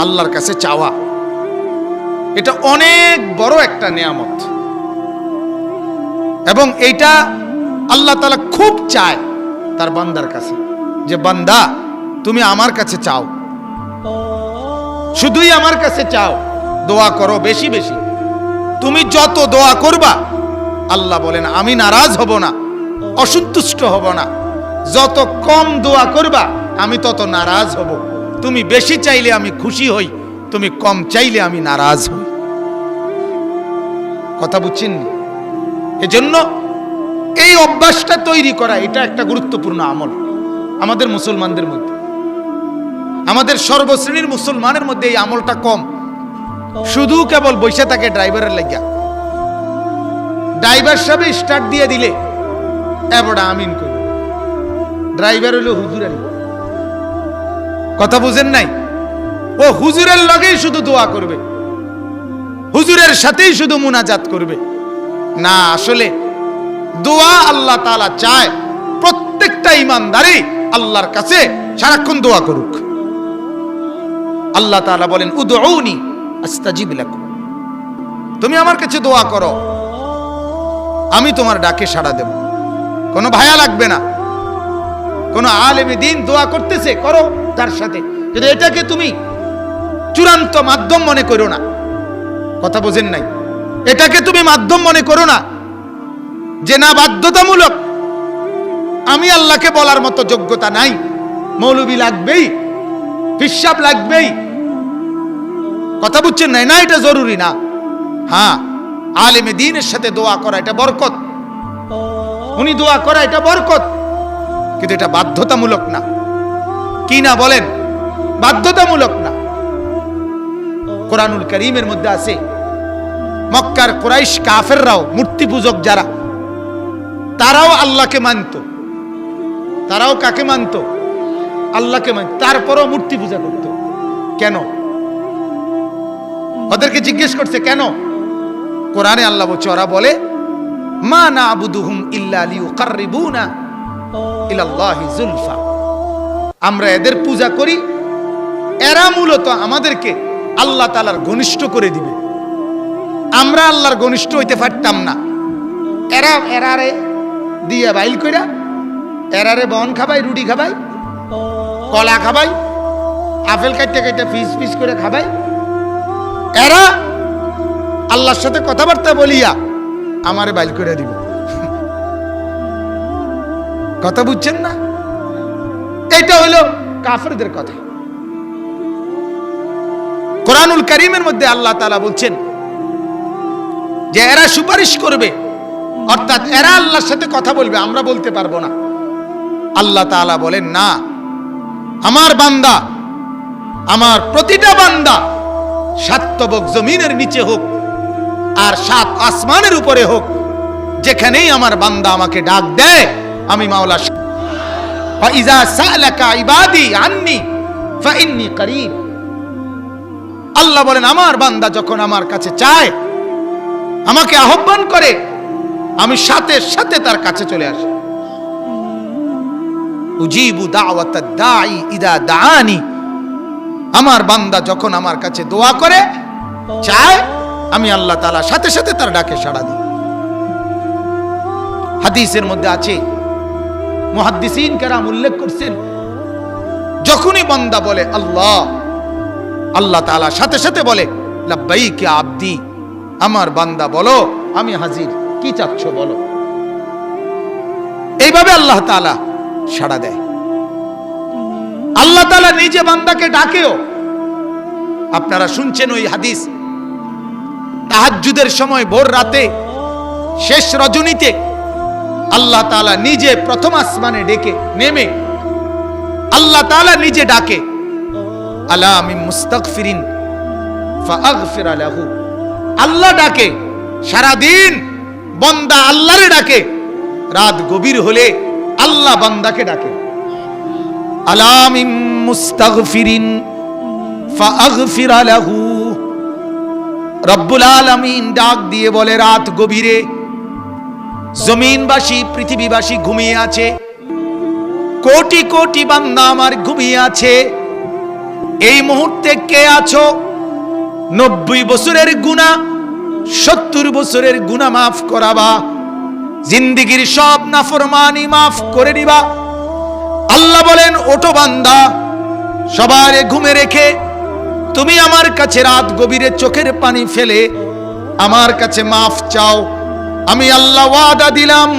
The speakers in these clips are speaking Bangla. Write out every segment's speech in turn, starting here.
আল্লাহর কাছে চাওয়া, এটা অনেক বড় একটা নিয়ামত এবং এইটা আল্লাহ তাআলা খুব চায় তার বান্দার কাছে, যে বান্দা তুমি আমার কাছে চাও, শুধুই আমার কাছে চাও, দোয়া করো বেশি বেশি। তুমি যত দোয়া করবা আল্লাহ বলেন আমি নারাজ হব না, অসন্তুষ্ট হব না। যত কম দোয়া করবা আমি তত নারাজ হব। তুমি বেশি চাইলে আমি খুশি হই, তুমি কম চাইলে আমি নারাজ হই। কথা বুঝছেন? এজন্য এই অভ্যাসটা তৈরি করা এটা একটা গুরুত্বপূর্ণ আমল আমাদের মুসলমানদের মধ্যে। আমাদের সর্বশ্রেণীর মুসলমানের মধ্যে এই আমলটা কম। শুধু কেবল বসে থাকে ড্রাইভারের লাগিয়া, ড্রাইভার সাহেব স্টার্ট দিয়ে দিলে এবড়া আমিন করি, ড্রাইভার হলো হুজুর আলী। কথা বুঝেন নাই? ও হুজুরের লগেই শুধু দোয়া করবে, হুজুরের সাথেই শুধু মুনাজাত করবে। না, আসলে দোয়া আল্লাহ তাআলা চায় প্রত্যেকটা ঈমানদারই আল্লাহর কাছে সারাক্ষণ দোয়া করুক। আল্লাহ তাআলা বলেন উদউনি আস্তাজিব লাকুম, তুমি আমার কাছে দোয়া করো, আমি তোমার ডাকে সাড়া দেব। কোনো ভায়া লাগবে না। কোন আলেমে দ্বীন দোয়া করতেছে, করো তার সাথে, কিন্তু এটাকে তুমি চূড়ান্ত মাধ্যম মনে করো না। কথা বোঝেন নাই? এটাকে তুমি মাধ্যম মনে করো না, যে না বাধ্যতামূলক, আমি আল্লাহকে বলার মতো যোগ্যতা নাই, মৌলবী লাগবেই, পিশাব লাগবেই। কথা বুঝছেন নাই? না, এটা জরুরি না। হ্যাঁ, আলেমে দ্বীনের সাথে দোয়া করা এটা বরকত, উনি দোয়া করা এটা বরকত, কিন্তু এটা বাধ্যতামূলক না। কি না বলেন? বাধ্যতামূলক না। কোরআনুল কারীমের মধ্যে আছে মক্কার কুরাইশ কাফেররাও, মূর্তি পূজক যারা, তারাও আল্লাহকে মানত। তারাও কাকে মানত? আল্লাহকে মানত। তারপরও মূর্তি পূজা করত। কেন? ওদেরকে জিজ্ঞেস করছে কেন? কোরআনে আল্লাহ বলছে, ওরা বলে মা না'বুদুহুম ইল্লা লিয়ুকাররিবুনা ইলাল্লাহি যুলফা, আমরা এদের পূজা করি, এরা মূলত আমাদেরকে আল্লাহ তাআলার ঘনিষ্ঠ করে দিবে। আমরা আল্লাহর ঘনিষ্ঠ হইতে পারতাম না, এরারে দিয়ে বাইল কইরা, এরারে বন খাবাই, রুটি খাবাই, কলা খাবাই, আপেল কাটতে কাটতে পিস পিস করে খাবাই, এরা আল্লাহর সাথে কথাবার্তা বলিয়া আমারে বাইল করে দিব। কথা বুঝছেন না? এটা হলো কাফেরদের কথা। কোরআনুল কারীমের মধ্যে আল্লাহ তাআলা বলছেন যে এরা সুপারিশ করবে, অর্থাৎ এরা আল্লাহর সাথে কথা বলবে, আমরা বলতে পারবো না। আল্লাহ তাআলা বলেন না, আমার বান্দা, আমার প্রতিটা বান্দা, সাত তবক জমিনের নিচে হোক আর সাত আসমানের উপরে হোক, যেখানেই আমার বান্দা আমাকে ডাক দেয়, আমি মাওলা ফাইজা সালাকা ইবাদি আন্নি ফাইন্নী করিব। আল্লাহ বলেন আমার বান্দা যখন আমার কাছে চায়, আমাকে আহ্বান করে, আমি সাথে সাথে তার কাছে চলে আসি। উজিবু দাওয়াতাদ দাঈ ইদা দাআনি, আমার বান্দা যখন আমার কাছে দোয়া করে, চায়, আমি আল্লাহ তাআলা সাথে সাথে তার ডাকে সাড়া দিই। হাদিসের মধ্যে আছে, মুহাদ্দিসিন কেরাম উল্লেখ করছেন, যখনই বান্দা বলে আল্লাহ, আল্লাহ তাআলা সাথে সাথে বলে লাব্বাইক ইয়া আবদি, আমার বান্দা বলো আমি হাজির, কি চাচ্ছ বলো। এইভাবে আল্লাহ তাআলা সাড়া দেয়। আল্লাহ তাআলা নিজে বান্দাকে ডাকেও। আপনারা শুনছেন ওই হাদিস, তাহাজ্জুদের সময় ভোর রাতে শেষ রজনীতে আল্লাহ তাআলা নিজে প্রথম আসমানে ডেকে নেমে আল্লাহ তাআলা নিজে ডাকে, আলা মিন মুস্তাগফিরিন ফাআগফির লাহু। আল্লাহ ডাকে সারা দিন, বান্দা আল্লাহরে ডাকে, রাত গভীর হলে আল্লাহ বান্দাকে ডাকে, আলা মিন মুস্তাগফিরিন ফাআগফির লাহু। রব্বুল আলামিন ডাক দিয়ে বলে, রাত গভীরে জমিনবাসী, পৃথিবীবাসী ঘুমিয়ে আছে, কোটি কোটি বান্দা আমার ঘুমিয়ে আছে, এই মুহূর্তে কে আছো 90 বছরের গুনাহ 70 বছরের গুনাহ মাফ করাবা, জিন্দেগীর সব নাফরমানি মাফ করে দিবা। আল্লাহ বলেন, ওঠো বান্দা, সবারে ঘুমে রেখে তুমি আমার কাছে রাত গভীরে চোখের পানি ফেলে আমার কাছে মাফ চাও। আমি আল্লাহ ওয়াদা দিলাম,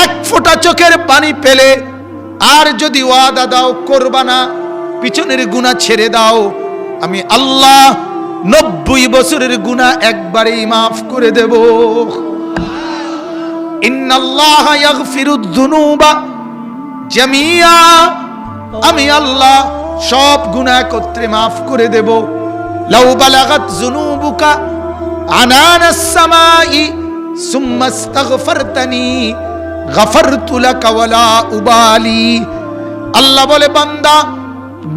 এক ফোঁটা চোখের পানি পেলে আর যদি ওয়াদা দাও করবা না, পিছনের গুনাহ ছেড়ে দাও, আমি আল্লাহ 90 বছরের গুনাহ একবারেই মাফ করে দেব। ইন্নাল্লাহা ইয়াগফিরুদ যুনুবা জামিয়া, আমি আল্লাহ সব গুনাহ একত্রে মাফ করে দেব। লাউ বালাগাত যুনুবুকা আনানাস সামাই সুম্মা ইস্তাগফারতানি গফারতু লাকা ওয়ালা উবালি। আল্লাহ বলে, বান্দা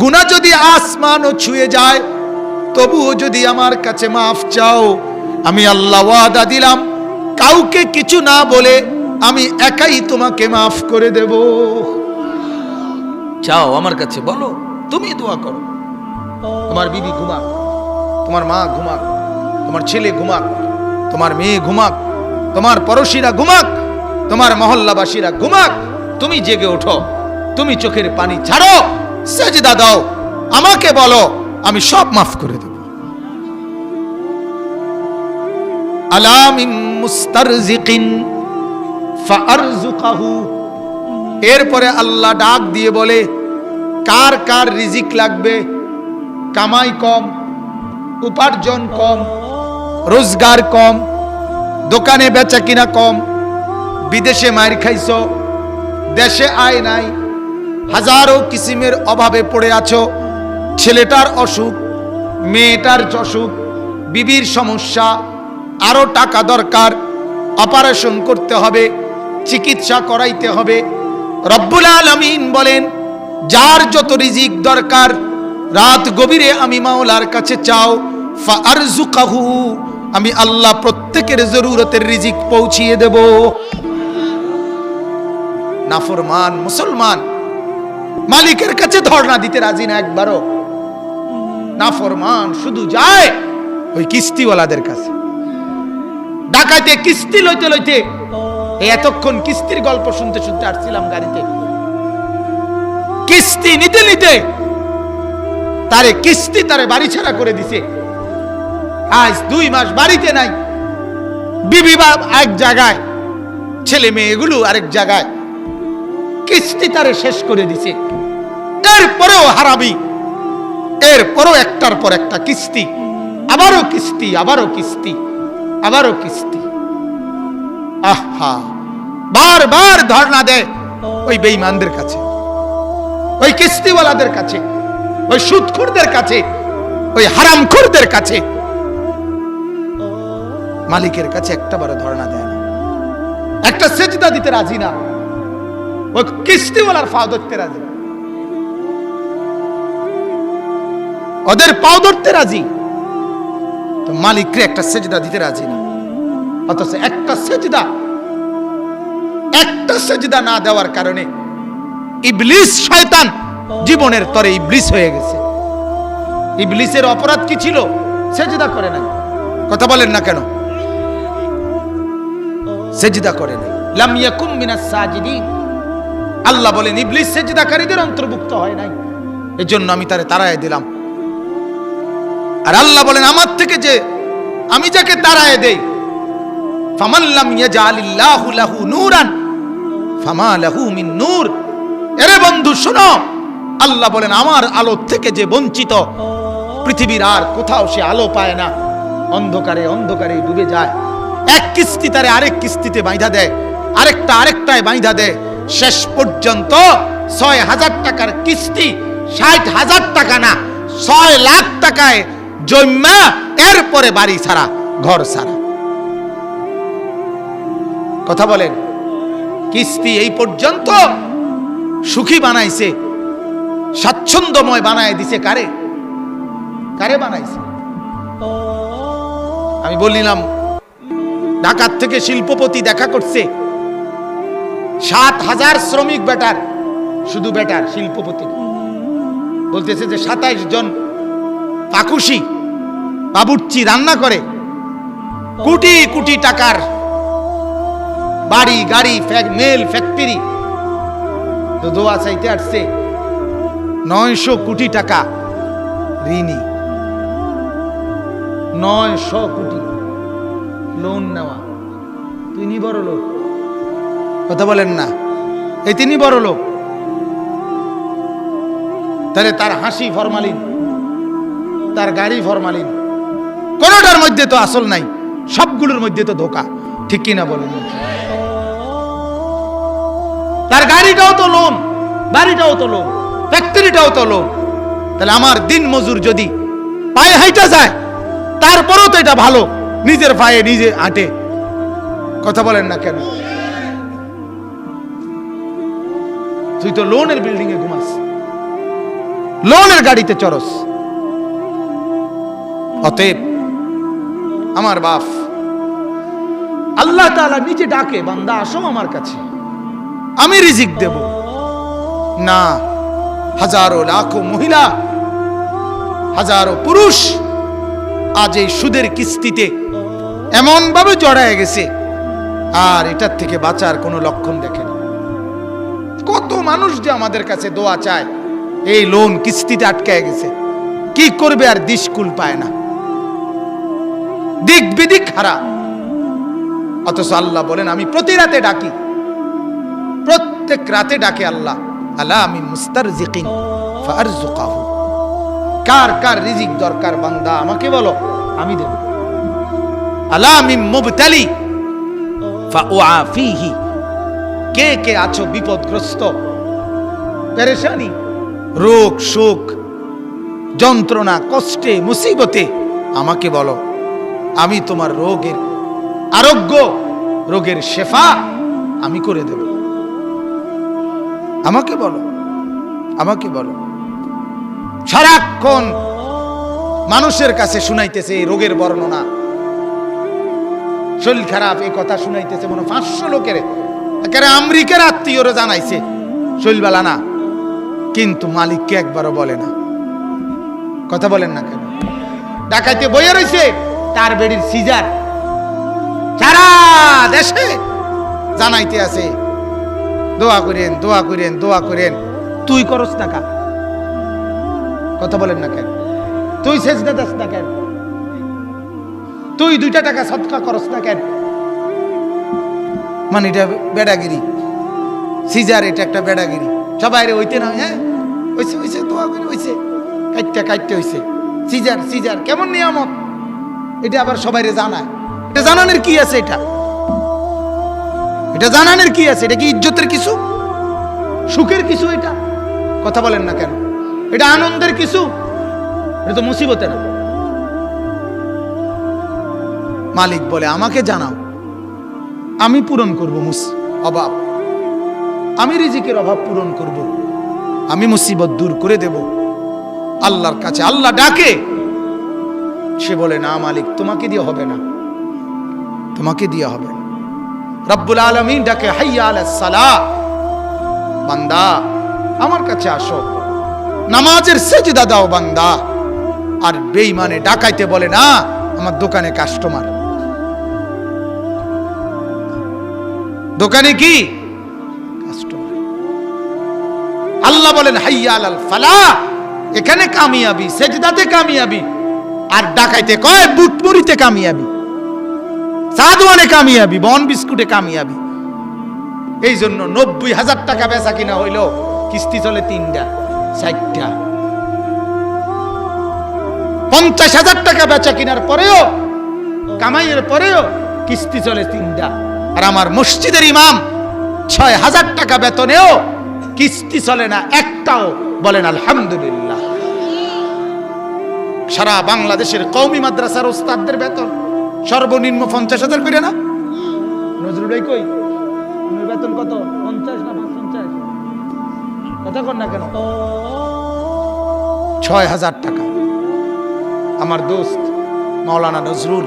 গুনাহ যদি আসমানও ছুঁয়ে যায় তবুও যদি আমার কাছে মাফ চাও, আমি আল্লাহ ওয়াদা দিলাম কাউকে কিছু না বলে আমি একাই তোমাকে মাফ করে দেব। চাও আমার কাছে, বলো, তুমি দোয়া করো। তোমার বিবি ঘুমাক, তোমার মা ঘুমাক, তোমার ছেলে ঘুমাক, তোমার মেয়ে ঘুমাক, তোমার পড়োশিরা ঘুমাক, তোমার মহল্লাবাসীরা ঘুমাক, তুমি জেগে ওঠো, তুমি চোখের পানি ছাড়ো, সেজদা দাও, আমাকে বলো, আমি সব মাফ করে দেব। আলা মিন মুস্তারজিকিন ফাআরযুকাহু। এরপরে আল্লাহ ডাক দিয়ে বলে, কার কার রিজিক লাগবে, কামাই কম, উপার্জন কম, রোজগার কম, দোকানে বেচা কিনা কম, বিদেশে মার খাইছো, দেশে আয় নাই, হাজারো কিসিমের অভাবে পড়ে আছো, ছেলেটার অসুখ, মেয়েটার অসুখ, বিবির সমস্যা, আরো টাকা দরকার, অপারেশন করতে হবে, চিকিৎসা করাইতে হবে। রব্বুল আলামিন বলেন, যার যত রিজিক দরকার রাত গভীরে আমি মাওলার কাছে চাও, ফাআরযুকাহু, আমি আল্লাহ প্রত্যেকের জরুরতের রিজিক পৌঁছিয়ে দেব। নাফরমান মুসলমান মালিকের কাছে ধর্ণা দিতে রাজি না একবারও। নাফরমান শুধু যায় ওই কিস্তিওয়ালাদের কাছে। ঢাকাতে কিস্তি লইতে লইতে এতক্ষণ কিস্তির গল্প শুনতে শুনতে আসছিলাম গাড়িতে, কিস্তি নিতে নিতে তারে কিস্তি তারে বাড়ি ছাড়া করে দিছে। আজ 2 মাস বাড়িতে নাই, বিবি এক জায়গায়, ছেলে মেয়ে এগুলো আরেক জায়গায়, কিস্তি তারে শেষ করে দিছে। এরপরেও হারাবি, এরপরও একটার পর একটা কিস্তি, আবারও কিস্তি, আবারও কিস্তি, আবারও কিস্তি। আহা, বারবার ধর্ণা দেয় ওই বেঈমানদের কাছে, ওই কিস্তিওয়ালাদের কাছে, ওই সুদখোরদের কাছে, ওই হারামখোরদের কাছে। মালিকের কাছে একটা বারো ধর্ণা দেয় না, একটা সেজদা দিতে রাজি না, ওই কিস্তিওয়ালার পা ধরতে রাজি, ওদের পাও ধরতে রাজি, তো মালিককে একটা সেজদা দিতে রাজি না। অথচ একটা সেজদা না দেওয়ার কারণে ইবলিস শয়তান জীবনের তরে ইবলিস হয়ে গেছে। ইবলিসের অপরাধ কি ছিল? সেজদা করে নাই। কথা বলেন না কেন? সেজদা করে নাই। লাম ইয়াকুম মিনাস সাজিদিন। আল্লাহ বলেন ইবলিস সেজদাকারীদের অন্তর্ভুক্ত হয় নাই, এজন্য আমি তারে তাড়ায় দিলাম। আর আল্লাহ বলেন আমার থেকে যে আমি যাকে তাড়ায় দেই, ফামান লাম ইয়াজআলিল্লাহু লাহু নূরান ফামা লাহু মিন নূর। এরে বন্ধু শোনো, আল্লাহ বলেন আমার আলো থেকে যে বঞ্চিত, পৃথিবীর আর কোথাও সে আলো পায় না, অন্ধকারে অন্ধকারে ডুবে যায়। এক কিস্তি তারে আরেক কিস্তিতে বাইধা দেয়, আরেকটা আরেকটায় বাইধা দেয়, শেষ পর্যন্ত ৬,০০০ টাকার কিস্তি ৬০,০০০ টাকা না ৬ লাখ টাকায় জমা, এরপরে বাড়ি ছাড়া, ঘর ছাড়া। কথা বলেন, কিস্তি এই পর্যন্ত সুখী বানাইছে, স্বাচ্ছন্দ্যময় বানায় দিছে কারে? কারে বানাইছে? আমি বললাম ঢাকার থেকে শিল্পপতি দেখা করছে, ৭,০০০ শ্রমিক বেটার, শুধু বেটার, শিল্পপতি বলতেছে যে 27 জন পাকুশি বাবুর্চি রান্না করে, কোটি কোটি টাকার বাড়ি গাড়ি মেল ফ্যাক্টরি, তো দোয়া চাইতে আসছে 900 কোটি টাকা ঋণী, 900 কোটি লোন নেওয়া। তিনি বড় লোক, কথা বলেন না, এই তিনি বড় লোক। তাহলে তার হাসি ফরমালিন, তার গাড়ি ফরমালিন, কোনটার মধ্যে তো আসল নাই, সবগুলোর মধ্যে তো ধোকা, ঠিক কিনা বলেন? তার গাড়িটাও তো লোন, বাড়িটাও তো লোন, ফ্যাক্টরিটাও তো লোন। তাহলে আমার দিন মজুর যদি পায়ে হাইটা যায়, তারপরও তো এটা ভালো, নিজের পায়ে নিজে হাঁটে, কথা বলেন না কেন? তুই তো লোনের বিল্ডিং এ ঘুমাস, লোনের গাড়িতে চড়স। অতএব আমার বাপ আল্লাহ তাআলা নিজে ডাকে, বান্দা আসো আমার কাছে, আমি রিজিক দেব না। হাজারো লাখো মহিলা, হাজারো পুরুষ আজ এই সুদের কিস্তিতে এমন ভাবে জড়ায় গেছে, আর এটার থেকে বাঁচার কোনো লক্ষণ দেখে না। কত মানুষ যে আমাদের কাছে দোয়া চায়, এই লোন কিস্তিতে আটকায় গেছে, কি করবে আর দিশকুল পায় না, দিক বিদিক খারাপ। অথচ আল্লাহ বলেন আমি প্রতি রাতে ডাকি, প্রত্যেক রাতে ডাকে আল্লাহ, আলা আমি মুস্তারজিকিন ফারজুকাহু, কার কার রিজিক দরকার বান্দা আমাকে বলো, আমি দেব। আলা আমি মুবতালি ফাউআফিহি, কে কে আছো বিপদগ্রস্ত, পেরেশানি, রোগ শোক, যন্ত্রণা, কষ্টে, মুসিবতে, আমাকে বলো, আমি তোমার রোগের আরোগ্য, রোগের শেফা আমি করে দেব। আমাকে বলো, আমাকে বলো। সারাক্ষণ মানুষের কাছে শুনাইতেছে এই রোগের বর্ণনা, শরীর খারাপ এই কথা শুনাইতেছে, মনে 500 লোকের, একেবারে আমেরিকার আত্মীয়রা জানাইছে শরীর বালা না, কিন্তু মালিককে একবারও বলে না, কথা বলেন না কেন? ডাকাইতে বইয়ে রয়েছে তার বেডির সিজার, সারা দেশে জানাইতে আছে দোয়া করেন, দোয়া করেন, দোয়া করেন। তুই করস না কা, কথা বলেন না কেন? তুই সেজদা দাস না কেন? তুই 2 টাকা সদকা করস না কেন? মানে এটা বেড়াগিরি, সিজার এটা একটা বেড়াগিরি, সবাই রে হইতে না, হ্যাঁ হইছে হইছে, দোয়া করে হইছে, কাইটটা কাইটতে হইছে, সিজার সিজার কেমন নিয়ামত, এটা আবার সবাই রে জানায়। এটা জানানোর কি আছে? এটা জানানোর কি আছে? এটা কি ইজ্জতের কিছু, সুখের কিছু? এটা কথা বলেন না কেন? এটা আনন্দের কিছু? এটা তো মুসিবতের। মালিক বলে আমাকে জানাও, আমি পূরণ করব অভাব, আমি রিজিকের অভাব পূরণ করব, আমি মুসিবত দূর করে দেব। আল্লাহর কাছে আল্লাহ ডাকে, সে বলে না মালিক তোমাকে দিয়ে হবে না, তোমাকে দিয়ে হবে না। রব্বুল আলামিন ডাকে হাইয়া আলাস সালাহ, বান্দা আমার কাছে আসো, নামাজের সেজদা দাও বান্দা। আর বেঈমানে ডাকাইতে বলে না আমার দোকানে কাস্টমার, দোকানে কি কাস্টমার। আল্লাহ বলেন হাইয়া আলাল ফালাহ, এখানে কামিয়াবি, সেজদাতে কামিয়াবি। আর ডাকাইতে কয় বুটমুড়িতে কামিয়াবি, সাদওয়ানে কামিয়াবি, বন বিস্কুটে কামিয়াবি। এই জন্য 90,000 টাকা বেচা কিনা হইলো, কিস্তি চলে 3টা 4টা। 50,000 টাকা বেচা কিনার পরেও, কামাইয়ের পরেও কিস্তি চলে 3টা। আর আমার মসজিদের ইমাম 6,000 টাকা বেতনেও কিস্তি চলে না একটাও, বলেন আলহামদুলিল্লাহ। সারা বাংলাদেশের কওমি মাদ্রাসার ওস্তাদদের বেতন সর্বনিম্ন 50,000 করে না? নজরুল ভাই কই, আপনার বেতন কত? 50 না 55? কথা কন না কেন? 6,000 টাকা। আমার দোস্ত মাওলানা নজরুল,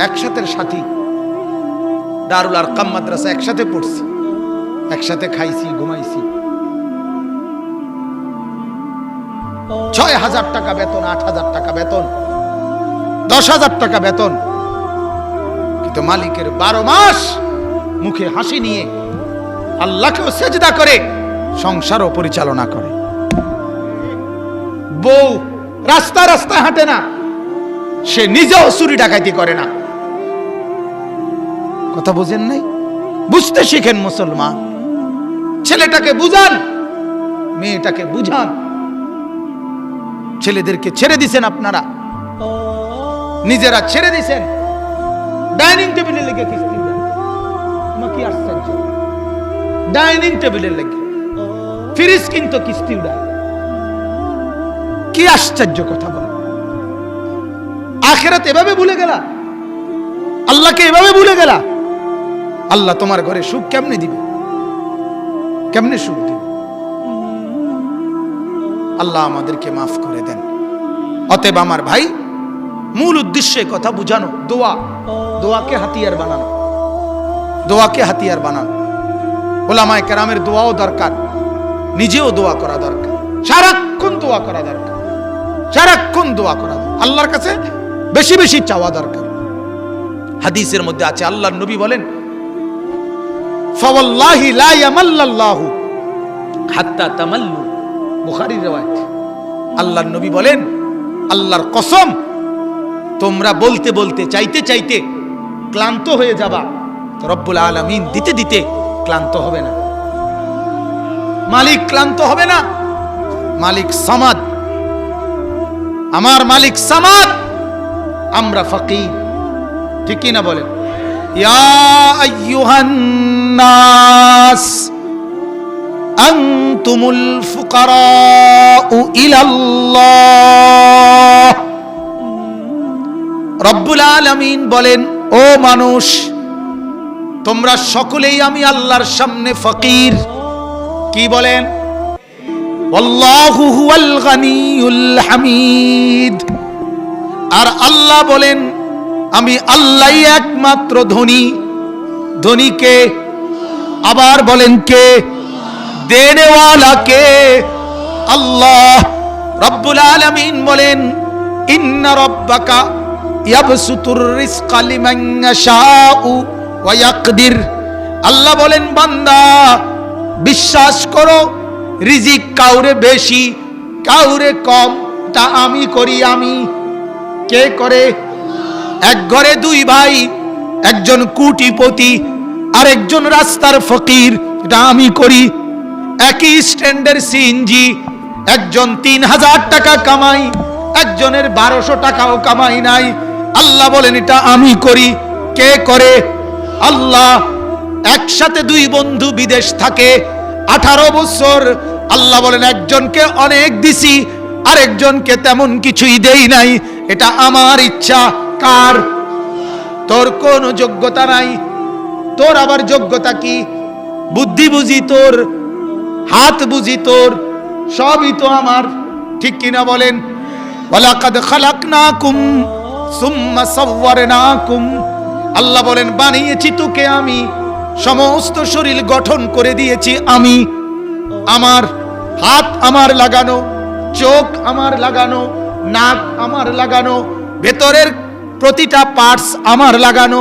একসাথে সাথী, দারুল আরকাম মাদ্রাসা একসাথে পড়ছি, একসাথে খাইছি, ঘুমাইছি। 6,000 টাকা বেতন, 8,000 টাকা বেতন, 10,000 টাকা বেতন, কিন্তু মালিকের 12 মাস মুখে হাসি নিয়ে আল্লাহকেও সেজদা করে সংসারও পরিচালনা করে। বউ রাস্তা রাস্তা হাঁটে না, সে নিজেও চুরি ডাকাতি করে না। কথা বুঝেন নাই? বুঝতে শিখেন মুসলমান। ছেলেটাকে বুঝান, মেয়েটাকে বুঝান। ছেলেদেরকে ছেড়ে দিছেন আপনারা, নিজেরা ছেড়ে দিছেন। ডাইনিং টেবিলে লেগে কিস্তি দেন, কি আশ্চর্য! ডাইনিং টেবিলে লেগে ফ্রিজ কিন্তু কিস্তি উড়ায়, কি আশ্চর্য কথা বলে! আখিরাত এভাবে ভুলে গেলা, আল্লাহকে এভাবে ভুলে গেলা। আল্লাহ তোমার ঘরে সুখ কেমনে দিবে? কেমনে সুখ দিবে? আল্লাহ আমাদেরকে মাফ করে দেন। অতএব আমার ভাই, মূল উদ্দেশ্যে কথা বুঝানো, দোয়া, দোয়াকে হাতিয়ার বানানো, দোয়াকে হাতিয়ার বানানো। ওলামায়ে কেরামের দোয়াও দরকার, নিজেও দোয়া করা দরকার, সারাক্ষণ দোয়া করা দরকার, সারাক্ষণ দোয়া করা দরকার, আল্লাহর কাছে বেশি বেশি চাওয়া দরকার। হাদিসের মধ্যে আছে, আল্লাহর নবী বলেন, ফাওয়াল্লাহি লা ইয়ামাল্লাল্লাহু হাত্তা তামাল্লু, বুখারীর riwayat। আল্লাহর নবী বলেন, আল্লাহর কসম, তোমরা বলতে বলতে, চাইতে চাইতে ক্লান্ত হয়ে যাবা, রব্বুল আলামিন দিতে দিতে ক্লান্ত হবে না। মালিক ক্লান্ত হবে না। মালিক সামাদ, আমার মালিক সামাদ, আমরা ফকির। ঠিক কি না বলেন? ইয়া আইয়ুহান নাস আনতুমুল ফুকারাউ ইলাল্লাহ। রব্বুল আলামিন বলেন, ও মানুষ, তোমরা সকলেই আমি আল্লাহর সামনে ফকির। কি বলেন? আল্লাহু হুয়াল গানিয়ুল হামিদ। আর আল্লাহ বলেন, আমি আল্লাহই একমাত্র ধনী। ধনী কে? আবার বলেন কে? দেনেওয়ালা কে? আল্লাহ। রব্বুল আলামিন বলেন, ইন্না রাব্বাকা ইয়াবসুতুর রিজকা লিমান ইয়াশাউ ওয়া ইয়াকদির। আল্লাহ বলেন, বান্দা বিশ্বাস করো, রিজিক কাউরে বেশি কাউরে কম তা আমি করি। আমি কে করে? এক ঘরে দুই ভাই, একজন কোটিপতি আর একজন রাস্তার ফকির, এটা আমি করি। একই স্ট্যান্ডার্ড সিএনজি, একজন 3,000 টাকা কামাই, একজনের 1200 টাকাও কামাই নাই। আল্লাহ বলেন, এটা আমি করি। কে করে? আল্লাহ। একসাথে দুই বন্ধু বিদেশ থাকে 18 বছর, আল্লাহ বলেন, একজনকে অনেক দিছি, আরেকজনকে তেমন কিছুই দেই নাই। এটা আমার ইচ্ছা। কার? তোর কোনো যোগ্যতা নাই। তোর আবার যোগ্যতা কি? বুদ্ধি বুঝি তোর, হাত বুঝি তোর, সবই তো আমার। ঠিক কিনা বলেন? ওয়ালাকাদ খালাকনাকুম সুম্মা সাওয়ারনাকুম। আল্লাহ বলেন, বানিয়েছি তোকে আমি, সমস্ত শরীর গঠন করে দিয়েছি আমি। আমার হাত আমার লাগানো, চোখ আমার লাগানো, নাক আমার লাগানো, ভেতরের প্রতিটা পার্টস আমার লাগানো,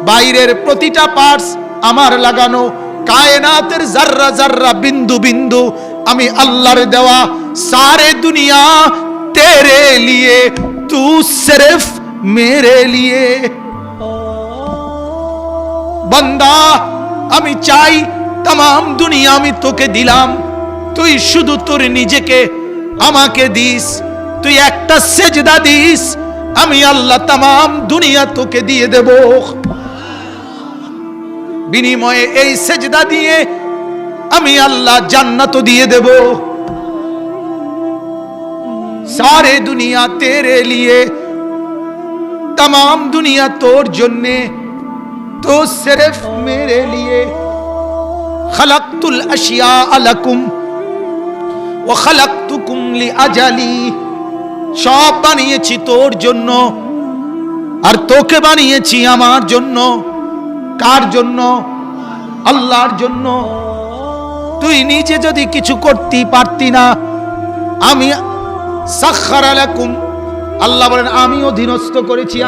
বাইরের প্রতিটা পার্টস আমার লাগানো, কায়নাতের জাররা জাররা, বিন্দু বিন্দু আমি আল্লাহর দেওয়া। সারে দুনিয়া তেরে লিয়ে, তু সিরফ মেরে লিয়ে। বান্দা, আমি চাই तमाम দুনিয়া আমি তোকে দিলাম, তুই শুধু তোর নিজেকে আমাকে দিস। তুই একটা সেজদা দিস, আমি আল্লাহ तमाम দুনিয়া তোকে দিয়ে দেব। বিনিময়ে এই সেজদা দিয়ে আমি আল্লাহ জান্নাত দিয়ে দেব। सारे दुनिया तेरे लिए, तमाम दुनिया तोर जन्ने, तो सिर्फ मेरे लिए। खलक़तुल अशिया लकुम व खलक़तुकुम लिअजली। সব বানিয়েছি তোর জন্য, আর তোকে বানিয়েছি আমার জন্য। কার জন্য? আল্লাহর জন্য। তুই নিজে যদি কিছু করতে পারতি না, আমি সাখখারা লাকুম, আল্লাহ বলেন আমি অধীনস্থ করেছি,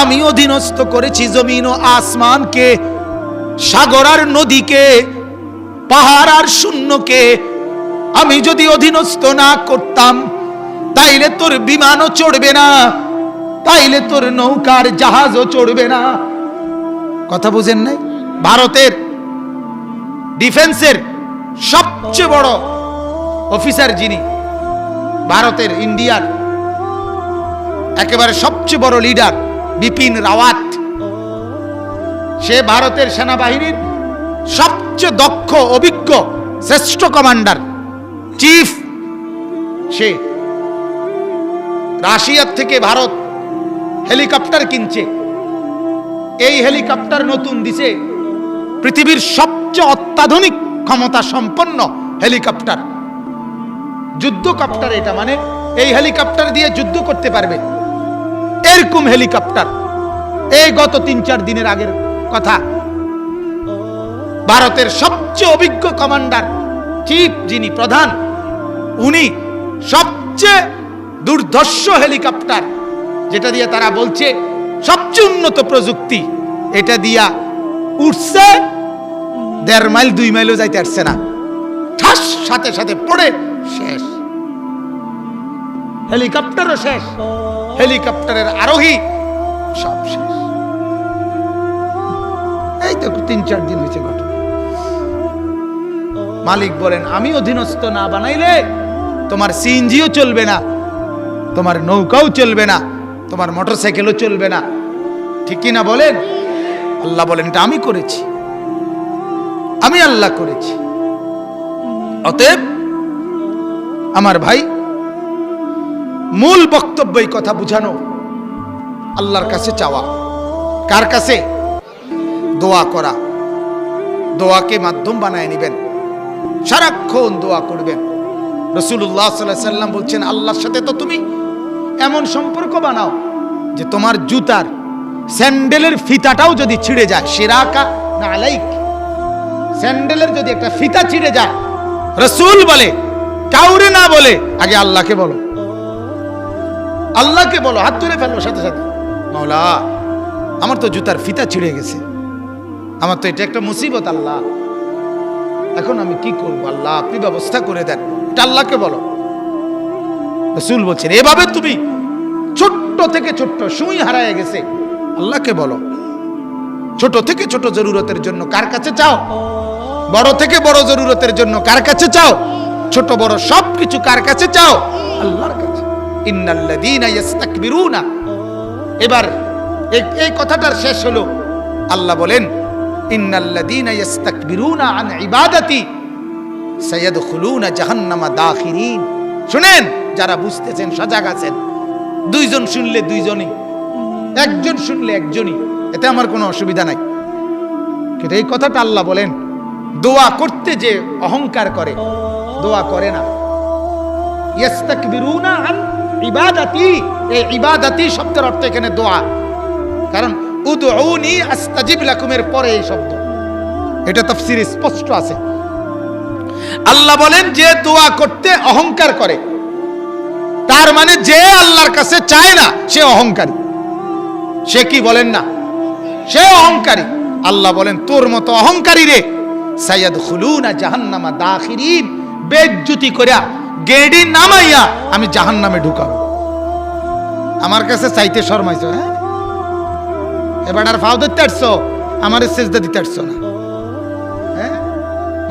আমি অধীনস্থ করেছি জমিন ও আসমানকে, সাগর আর নদীকে, পাহাড় আর শূন্যকে। আমি যদি অধীনস্থ না করতাম তাইলে তোর বিমানও চড়বে না, তাইলে তোর নৌকার জাহাজও চড়বে না। কথা বুঝেন নাই? ভারতের ডিফেন্সের সবচেয়ে বড় অফিসার যিনি, ভারতের ইন্ডিয়ার একেবারে সবচেয়ে বড় লিডার বিপিন রাওয়াত, সে ভারতের সেনাবাহিনীর সবচেয়ে দক্ষ, অভিজ্ঞ, শ্রেষ্ঠ কমান্ডার, চিফ। সে রাশিয়ার থেকে ভারত হেলিকপ্টার কিনছে। এই হেলিকপ্টার নতুন দিছে পৃথিবীর সবচেয়ে অত্যাধুনিক ক্ষমতা সম্পন্ন হেলিকপ্টার, যুদ্ধকপ্টার। এটা মানে এই হেলিকপ্টার দিয়ে যুদ্ধ করতে পারবে, এরকম হেলিকপ্টার। এই গত 3-4 দিনের আগের কথা, ভারতের সবচেয়ে অভিজ্ঞ কমান্ডার, চিফ যিনি প্রধান, উনি সবচেয়ে দুর্ধর্ষ হেলিকপ্টার, যেটা দিয়ে তারা বলছে সবচেয়ে উন্নত প্রযুক্তি, এটা দিয়া উঠছে 1.5 মাইল 2 মাইলও যাইতে পারছে না, ঠাস সাথে সাথে পড়ে শেষ। হেলিকপ্টারও শেষ, হেলিকপ্টারের আরোহী সব শেষ। এই তো 3-4 দিন হয়েছে ঘটনা। মালিক বলেন আমি অধীনস্থ না বানাইলে তোমার সিএনজিও চলবে না, তোমার নৌকাও চলবে না, তোমার মোটরসাইকেলও চলবে না। ঠিক কি না বলেন? আল্লাহ বলেন এটা আমি করেছি, আমি আল্লাহ করেছি। অতএব আমার ভাই, মূল বক্তব্য এই কথা বুঝানো, আল্লাহর কাছে চাওয়া। কার কাছে? দোয়া করা। দোয়াকে মাধ্যম বানায় নেবেন, সারাক্ষণ দোয়া করবেন। রাসূলুল্লাহ সাল্লাল্লাহু আলাইহি ওয়াসাল্লাম বলছেন আল্লাহর সাথে তো তুমি এমন সম্পর্ক বানাও যে তোমার জুতার স্যান্ডেলের ফিতাটাও যদি ছিঁড়ে যায়, শিরাকা না আলাইক, স্যান্ডেলের যদি একটা ফিতা ছিঁড়ে যায়, রাসূল বলে কাউরে না বলে আগে আল্লাহকে বলো, আল্লাহকে বলো, হাত তুলে ফেলো সাথে সাথে, মাওলা আমার তো জুতার ফিতা ছিঁড়ে গেছে, আমার তো এটা একটা মুসিবত, আল্লাহ এখন আমি কি করব, আল্লাহ আপনি ব্যবস্থা করে দেন। এটা আল্লাহকে বলো। রাসূল বলছেন এভাবে তুমি ছোট্ট থেকে ছোট্ট সুই হারায় গেছে, আল্লাহকে বলো। ছোট থেকে ছোট জরুরতের জন্য কার কাছে চাও? বড় থেকে বড় জরুরতের জন্য কার কাছে চাও? ছোট বড় সবকিছু কার কাছে চাও? আল্লাহর কাছে। ইন্নাল্লাযীনা ইস্তাকবিরুনা, এবার এই কথাটার শেষ হলো, আল্লাহ বলেন ইন্নাল্লাযীনা ইস্তাকবিরুনা আন ইবাদাতি সায়াদখুলুনা জাহান্নামা দাখিরিন। শুনেন, যারা বুঝতেছেন, সজাগ আছেন, 2 জন শুনলে 2 জনই, 1 জন শুনলে 1 জনই, এতে আমার কোনো অসুবিধা নাই। কিন্তু এই কথাটা আল্লাহ বলেন, দোয়া করতে যে অহংকার করে, দোয়া করে না। ইস্তাকবিরুনা আন ইবাদাতি, এই ইবাদাতি শব্দের অর্থ এখানে দোয়া। কারণ উদউনি আস্তাজিব লাকুমের পরে এই শব্দ, এটা তাফসীরে স্পষ্ট আছে। আল্লাহ বলেন যে দোয়া করতে অহংকার করে, তার মানে যে আল্লাহর কাছে চায় না সে অহংকারী। সে কি বলেন না? সে অহংকারী। আল্লাহ বলেন তোর মতো অহংকারী রে সায়াদখুলুনা জাহান্নামা দাখিরিন, বেজ্জতি কইরা গেড়ি নামাইয়া আমি জাহান্নামে ঢুকাবো। আমার কাছে চাইতে শরমাইছো? হ্যাঁ, এবার আর ফাও দিতে আসছো, আমারে সেজদা দিতে আসছো না। হ্যাঁ,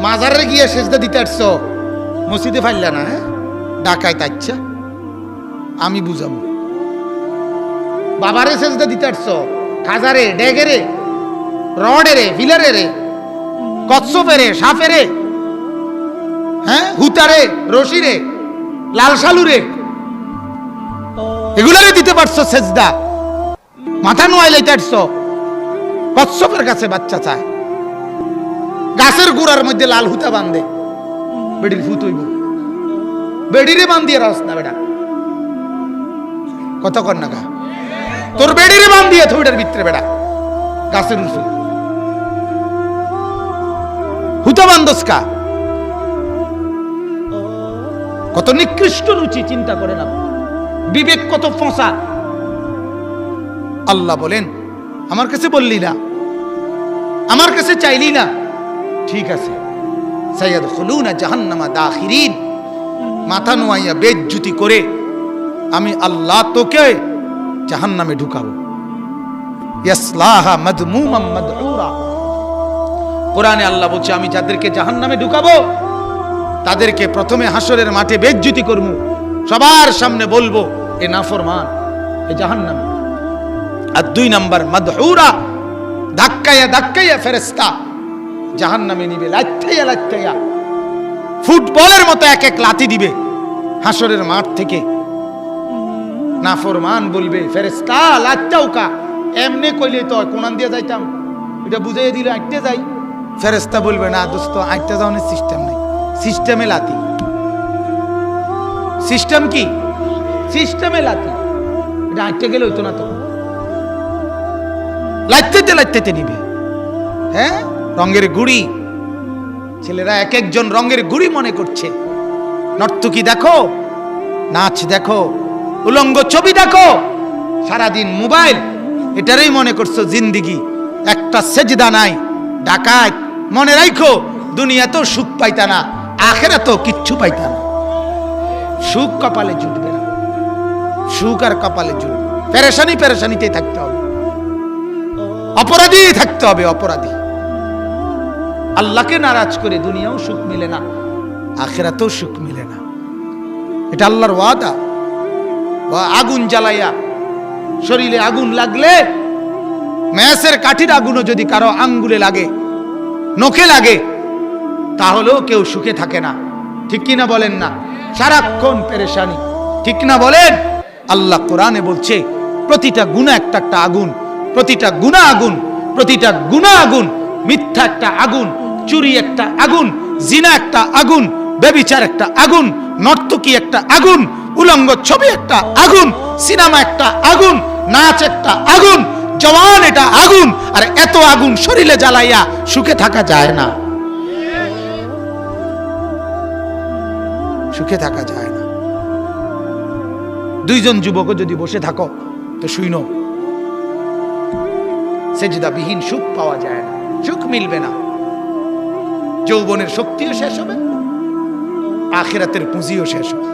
মাজারে গিয়ে সেজদা দিতে আসছো, মসজিদে ফাইলা না। হ্যাঁ, ডাকায় তাইচ্ছা, আমি বুঝাবো। বাবারে সেজদা দিতে আসছো, খাজারে, ডেগেরে, রডেরে, ফিলারে, কচ্ছপেরে, সাপেরে, হ্যাঁ, হুতারে, রশিরে, লাল শালুরে, এগুলারে দিতে পারছো সেজদা। মাথা নোয়াই লাইতে আসছো, কচ্ছপের কাছে বাচ্চা চায়, গাছের গোড়ার মধ্যে লাল হুতা বান্ধে, বেডির ফুত হইব, বেডিরে বান্ধিয়ে রাস না বেটা, কত কর না গা, তোর বেডিরে বান্ধিয়ে থইটার ভিতরে বেটা, গাছের উঠে হুতা বান্ধস কা। কত নিকৃষ্ট রুচি চিন্তা করেন আপনি, বিবেক কত ফোঁসা। আল্লাহ বলেন আমার কাছে বললি না, আমার কাছে চাইলি না, ঠিক আছে, সাইয়াদখুলুনা জাহান্নামা দাখিরিন, মাথা নোয়াইয়া বেজ্জুতি করে আমি আল্লাহ তোকে জাহান্নামে ঢুকাবো। ইয়াসলাহা মাদমুমান মাদউরা, কোরআনে আল্লাহ বলছে আমি যাদেরকে জাহান্নামে ঢুকাবো তাদেরকে প্রথমে হাসরের মাঠে বেজ্জুতি করব, সবার সামনে বলবো এ নাফরমান, এ জাহান্নামী। আর 2 নাম্বার মাদউরা, ধাক্কাইয়া ধাক্কাইয়া ফেরেশতা জাহান্নামে নিবে, লাথিয়া লাথিয়া ফুটবলের মতো এক এক লাথি দিবে হাসরের মাঠ থেকে। নাফরমান বলবে ফেরেশতা লাথিয়াও কা, এমনি কইলে তো কোনান দিয়ে যাইতাম, এটা বুঝাইয়া দিলে আইতে যাই। ফেরেশতা বলবে না দোস্ত, আইতে যাওয়ার সিস্টেম নাই, সিস্টেমে লাথি। সিস্টেম কি? সিস্টেমে লাথি, এটা আইতে গেলে হইতো না তো, লাইতে লাইতে নিবে। হ্যাঁ, রঙের গুড়ি, ছেলেরা এক একজন রঙের গুড়ি মনে করছে। নর্তকী দেখো, নাচ দেখো, উলঙ্গ ছবি দেখো, সারাদিন মোবাইল, এটারই মনে করছো জিন্দিগি। একটা সেজদা নাই। ডাকাত মনে রাখো, দুনিয়াতেও সুখ পাইতা না, আখিরাতেও কিচ্ছু পাইতা না। সুখ কপালে জুটবে না, সুখ আর কপালে জুটবে, পেরেশানি পেরেশানিতেই থাকতে হবে, অপরাধী থাকতে হবে, অপরাধী। আল্লাহকে নারাজ করে দুনিয়াও সুখ মিলে না, আখিরাতেও সুখ মিলে না। এটা আল্লাহর ওয়াদা। আগুন জ্বালাইয়া, শরীরে আগুন লাগলে, ম্যাসের কাঠির আগুনও যদি কারো আঙ্গুলে লাগে, নখে লাগে, তাহলেও কেউ সুখে থাকে না। ঠিক কিনা বলেন না? সারাক্ষণ পেরেশানি, ঠিক না বলেন? আল্লাহ কোরআনে বলছে প্রতিটা গুনাহ একটা একটা আগুন, প্রতিটা গুনাহ আগুন, প্রতিটা গুনাহ আগুন। মিথ্যা একটা আগুন, চুরি একটা আগুন, জিনা একটা আগুন, ব্যভিচার একটা আগুন, নর্তকী একটা আগুন, উলঙ্গ ছবি একটা আগুন, সিনেমা একটা আগুন, নাচ একটা আগুন, জওয়ান এটা আগুন। আর এত আগুন শরীরে জ্বালাইয়া সুখে থাকা যায় না, সুখে থাকা যায় না। 2 জন যুবক যদি বসে থাকো তো শুইনো, সেজদাবিহীন সুখ পাওয়া যায় না, সুখ মিলবে না। যৌবনের শক্তিও শেষ হবে, আখিরাতের পুঁজিও শেষ হবে।